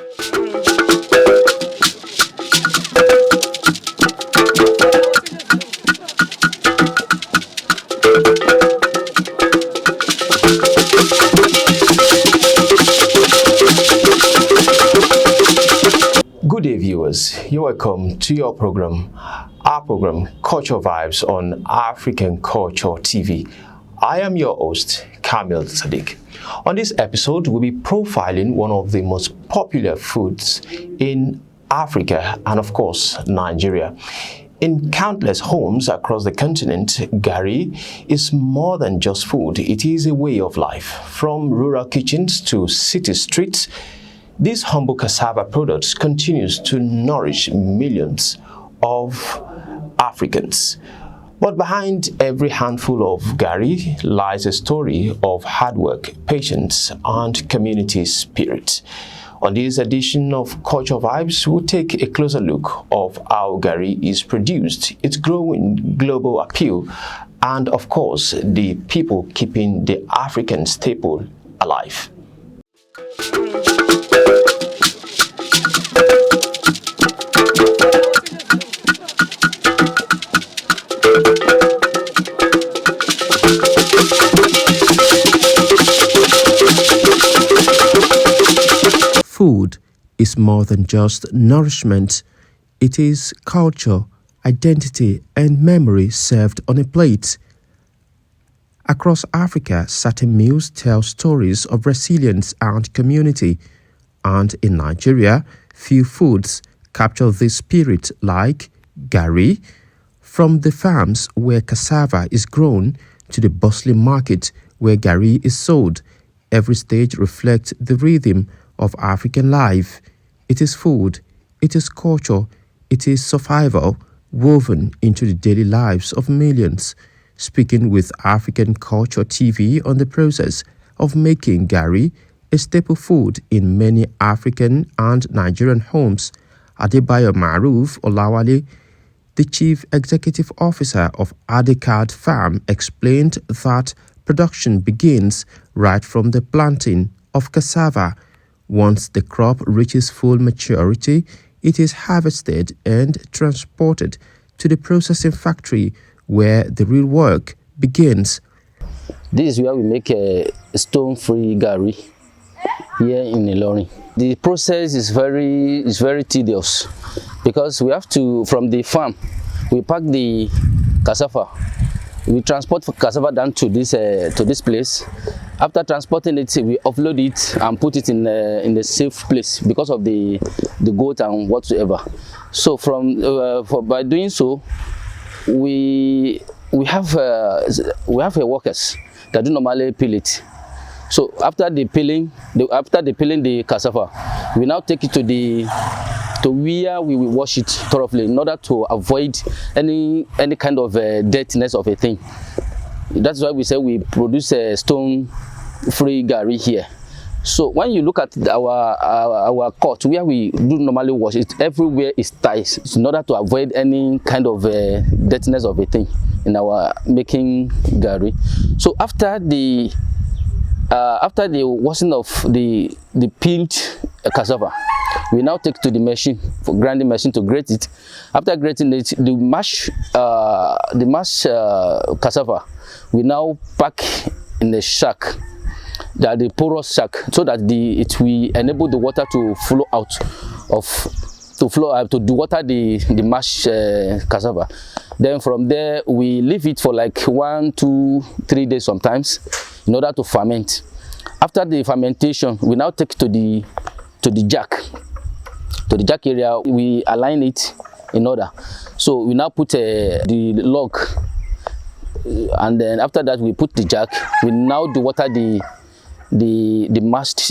Good day, viewers. You're welcome to your program, our program, Culture Vibes on African Culture TV. I am your host, Kamil Sadiq. On this episode, we'll be profiling one of the most popular foods in Africa and, of course, Nigeria. In countless homes across the continent, Garri is more than just food. It is a way of life. From rural kitchens to city streets, this humble cassava product continues to nourish millions of Africans. But behind every handful of Garri lies a story of hard work, patience, and community spirit. On this edition of Culture Vibes, we'll take a closer look of how Garri is produced, its growing global appeal, and of course, the people keeping the African staple alive. Food is more than just nourishment. It is culture, identity, and memory served on a plate. Across Africa, certain meals tell stories of resilience and community. And in Nigeria, few foods capture this spirit like Garri. From the farms where cassava is grown to the bustling market where Garri is sold, every stage reflects the rhythm of African life. It is food, it is culture, it is survival woven into the daily lives of millions. Speaking with African Culture TV on the process of making Garri a staple food in many African and Nigerian homes, Adebayo Maruf Olawale, the Chief Executive Officer of Adekad Farm, explained that production begins right from the planting of cassava. Once the crop reaches full maturity, it is harvested and transported to the processing factory where the real work begins. This is where we make a stone-free Garri here in Ilorin. The process is very tedious because we have to, from the farm, we pack the cassava. We transport cassava down to this place. After transporting it, we offload it and put it in a safe place because of the goat and whatsoever. So by doing so, we have workers that do normally peel it. So after the peeling the cassava, we now take it to where we will wash it thoroughly in order to avoid any kind of dirtiness of a thing. That's why we say we produce a stone-free Garri here. So when you look at our court where we do normally wash it, everywhere is tight in order to avoid any kind of dirtiness of a thing in our making Garri. So after the washing of the peeled cassava, we now take to the machine, for grinding machine, to grate it. After grating it, the mashed cassava, we now pack in a sack, the porous sack, so that it will enable the water to flow out to dewater the mashed cassava. Then from there we leave it for like 1, 2, 3 days sometimes in order to ferment. After the fermentation, we now take to the jack. To the jack area, we align it in order. So we now put the log, and then after that we put the jack. We now dewater the mashed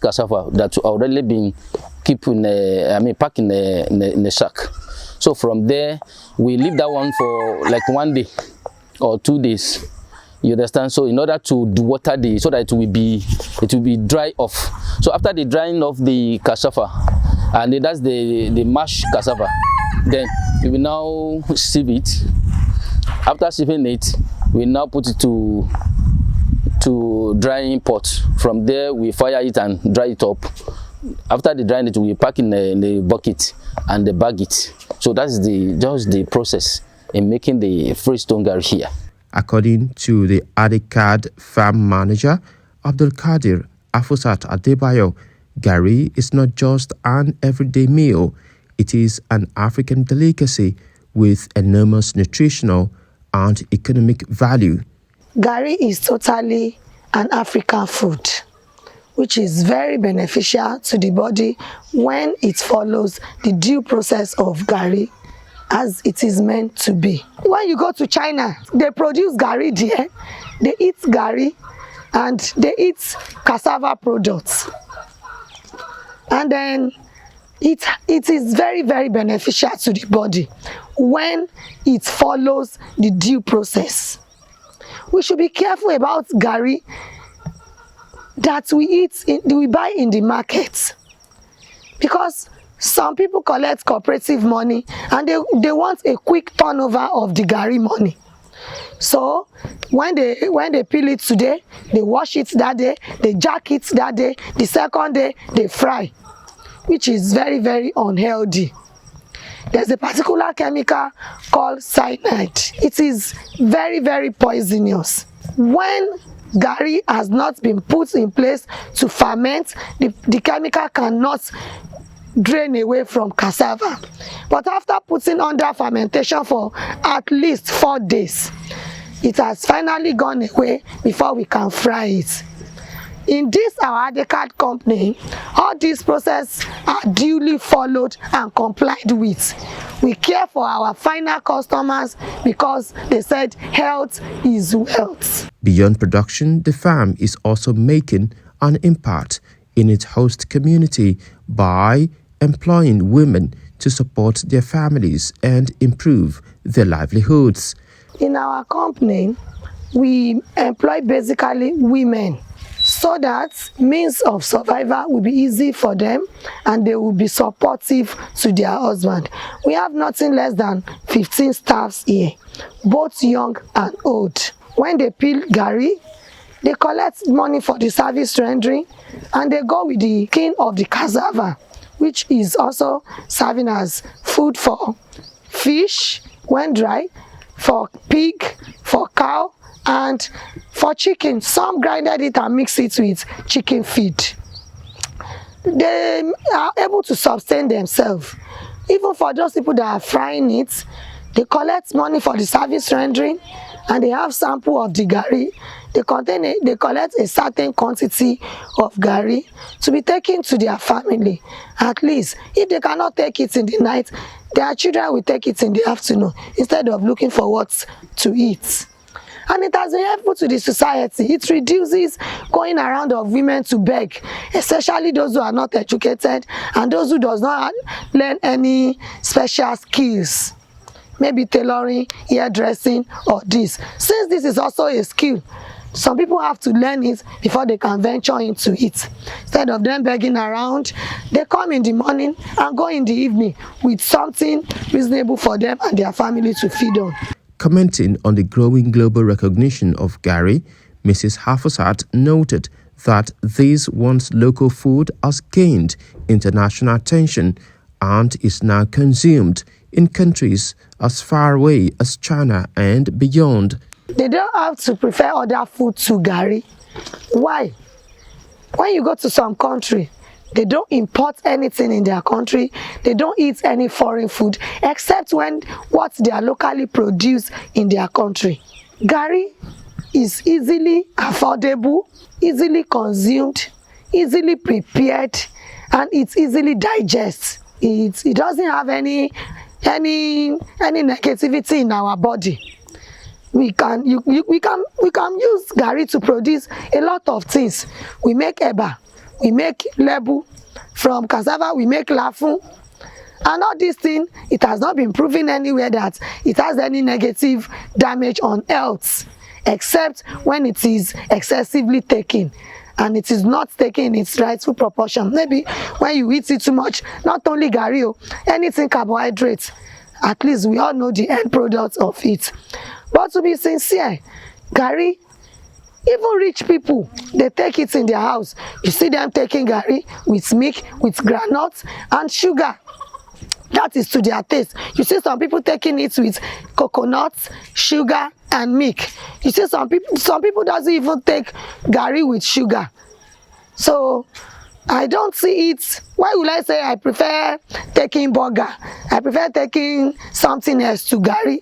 cassava that already been packed in a sack. So from there we leave that one for like 1 day or 2 days. You understand? So in order to dewater so that it will be dry off. So after the drying of the cassava, and that's the mashed cassava, then we will now sieve it. After sieving it, we now put it to drying pot. From there we fire it and dry it up after the drying it, we pack in the bucket and they bag it. So that's just the process in making the freestone Garri here. According to the Adikad farm manager, Abdul Kadir Afusat Adebayo, Garri is not just an everyday meal, it is an African delicacy with enormous nutritional and economic value. Garri is totally an African food, which is very beneficial to the body when it follows the due process of Garri as it is meant to be. When you go to China, they produce Garri there, they eat Garri and they eat cassava products. And then it is very, very beneficial to the body when it follows the due process. We should be careful about Garri that we buy in the market, because some people collect cooperative money and they want a quick turnover of the Garri money. So when they peel it today, they wash it that day, they jack it that day, the second day they fry, which is very, very unhealthy. There's a particular chemical called cyanide. It is very, very poisonous. When Garri has not been put in place to ferment, the chemical cannot drain away from cassava. But after putting under fermentation for at least 4 days, it has finally gone away before we can fry it. In this our Adikad company, all these processes are duly followed and complied with. We care for our final customers because they said health is wealth. Beyond production, the farm is also making an impact in its host community by employing women to support their families and improve their livelihoods. In our company, we employ basically women so that means of survival will be easy for them and they will be supportive to their husband. We have nothing less than 15 staffs here, both young and old. When they peel Garri, they collect money for the service rendering and they go with the skin of the cassava, which is also serving as food for fish when dry, for pig, for cow, and for chicken. Some grinded it and mixed it with chicken feed. They are able to sustain themselves. Even for those people that are frying it, they collect money for the service rendering and they have sample of the Garri. They collect a certain quantity of Garri to be taken to their family. At least, if they cannot take it in the night, their children will take it in the afternoon instead of looking for what to eat. And it has been helpful to the society. It reduces going around of women to beg, especially those who are not educated and those who does not learn any special skills, maybe tailoring, hairdressing, or this. Since this is also a skill, some people have to learn it before they can venture into it. Instead of them begging around, they come in the morning and go in the evening with something reasonable for them and their family to feed on. Commenting on the growing global recognition of Garri, Mrs. Hafusat noted that this once local food has gained international attention and is now consumed in countries as far away as China and beyond. They don't have to prefer other food to Garri. Why? When you go to some country, they don't import anything in their country. They don't eat any foreign food except when what they are locally produced in their country. Garri is easily affordable, easily consumed, easily prepared, and it's easily digested. It doesn't have any negativity in our body. We can use Garri to produce a lot of things. We make eba, we make lebu, from cassava we make lafun, and all these things, it has not been proven anywhere that it has any negative damage on health, except when it is excessively taken and it is not taken in its rightful proportion. Maybe when you eat it too much, not only Garri, anything carbohydrates, at least we all know the end product of it. But to be sincere, Garri Even rich people, they take it in their house. You see them taking garri with milk, with groundnuts and sugar. That is to their taste. You see some people taking it with coconuts, sugar and milk. You see some people doesn't even take garri with sugar. So I don't see it. Why would I say I prefer taking burger? I prefer taking something else to garri,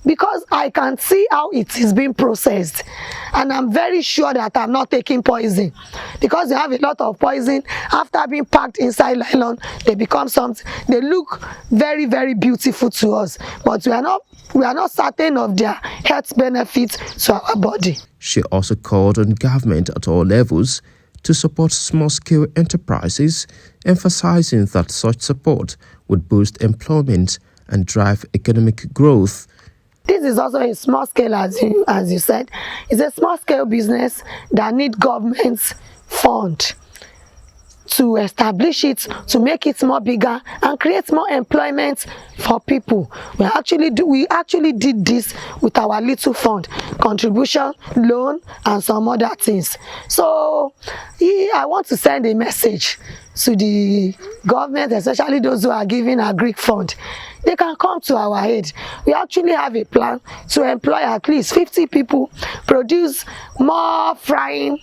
because I can see how it is being processed, and I'm very sure that I'm not taking poison, because they have a lot of poison. After being packed inside nylon, they become something. They look very, very beautiful to us, but we are not certain of their health benefits to our body. She also called on government at all levels to support small-scale enterprises, emphasizing that such support would boost employment and drive economic growth. This is also a small scale, as you said. It's a small scale business that needs government's fund to establish it, to make it more bigger and create more employment for people. We actually did this with our little fund, contribution, loan and some other things. So I want to send a message to the government, especially those who are giving a Greek fund. They can come to our aid. We actually have a plan to employ at least 50 people, produce more frying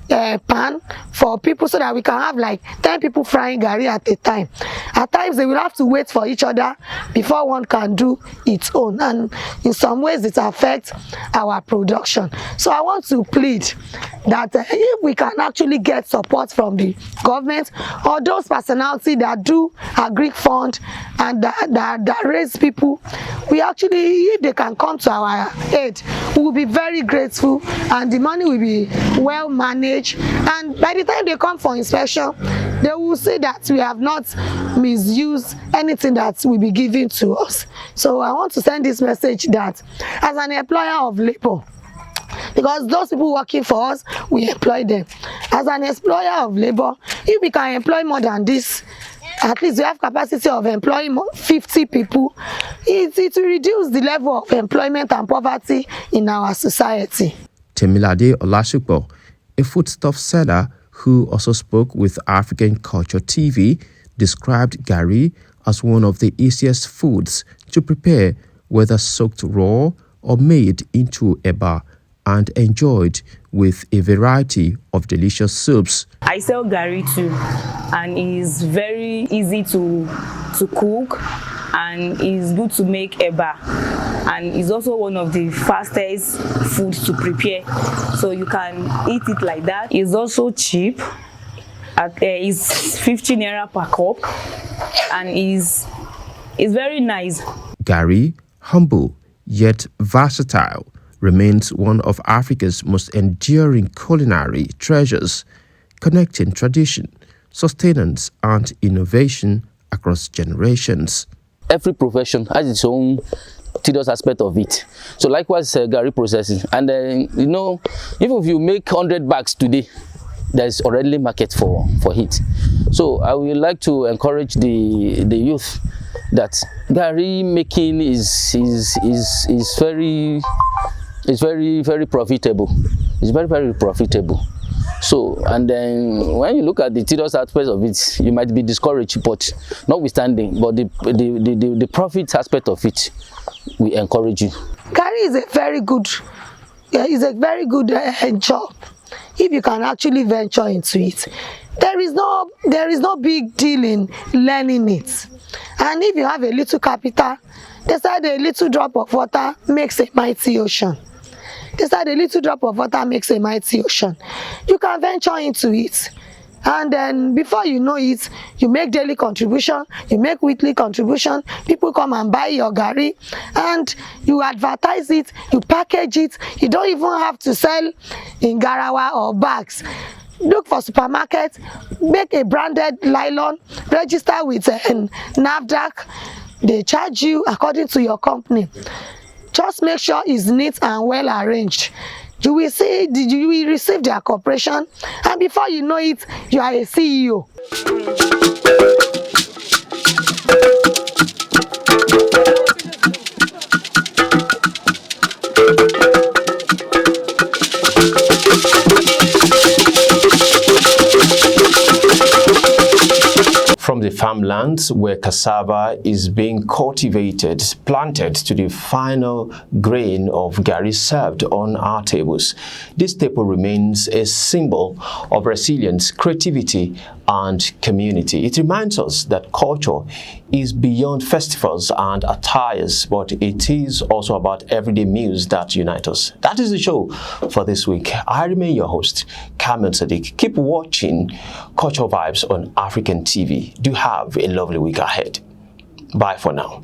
pan for people, so that we can have like 10 people frying garri at a time. At times they will have to wait for each other before one can do its own, and in some ways it affects our production. So I want to plead that if we can actually get support from the government or those personalities that do a Greek fund and that raise people, we actually, if they can come to our aid, we will be very grateful, and the money will be well managed, and by the time they come for inspection, they will see that we have not misused anything that will be given to us. So I want to send this message that as an employer of labor, because those people working for us, we employ them. As an employer of labor, if we can employ more than this, at least we have capacity of employing 50 people, it will reduce the level of employment and poverty in our society. Temilade Olasupo, a foodstuff seller who also spoke with African Culture TV, described garri as one of the easiest foods to prepare, whether soaked raw or made into eba, and enjoyed with a variety of delicious soups. I sell garri too, and it's very easy to cook, and it's good to make eba, and it's also one of the fastest foods to prepare, so you can eat it like that. It's also cheap. It's 15 naira per cup, and is very nice. Garri, humble yet versatile, remains one of Africa's most enduring culinary treasures, connecting tradition, sustenance and innovation across generations. Every profession has its own tedious aspect of it. So likewise, garri processing. And you know, even if you make 100 bags today, there's already market for it. So I would like to encourage the youth that garri making is very profitable. It's very, very profitable. So, and then when you look at the tedious aspect of it, you might be discouraged, but notwithstanding, but the profit aspect of it, we encourage you. Garri is a very good job if you can actually venture into it. There is no big deal in learning it, and if you have a little capital, they said a little drop of water makes a mighty ocean. They said a little drop of water makes a mighty ocean. You can venture into it, and then before you know it, you make daily contribution, you make weekly contribution, people come and buy your garri, and you advertise it, you package it. You don't even have to sell in garawa or bags. Look for supermarket, make a branded nylon, register with NAFDAC. They charge you according to your company. Just make sure it's neat and well arranged. You will see, you will receive their cooperation, and before you know it, you are a CEO. farmlands where cassava is being cultivated, planted to the final grain of Garri served on our tables. This staple remains a symbol of resilience, creativity, and community. It reminds us that culture is beyond festivals and attires, but it is also about everyday meals that unite us. That is the show for this week. I remain your host, Kamil Sadiq. Keep watching Culture Vibes on African TV. Do have a lovely week ahead. Bye for now.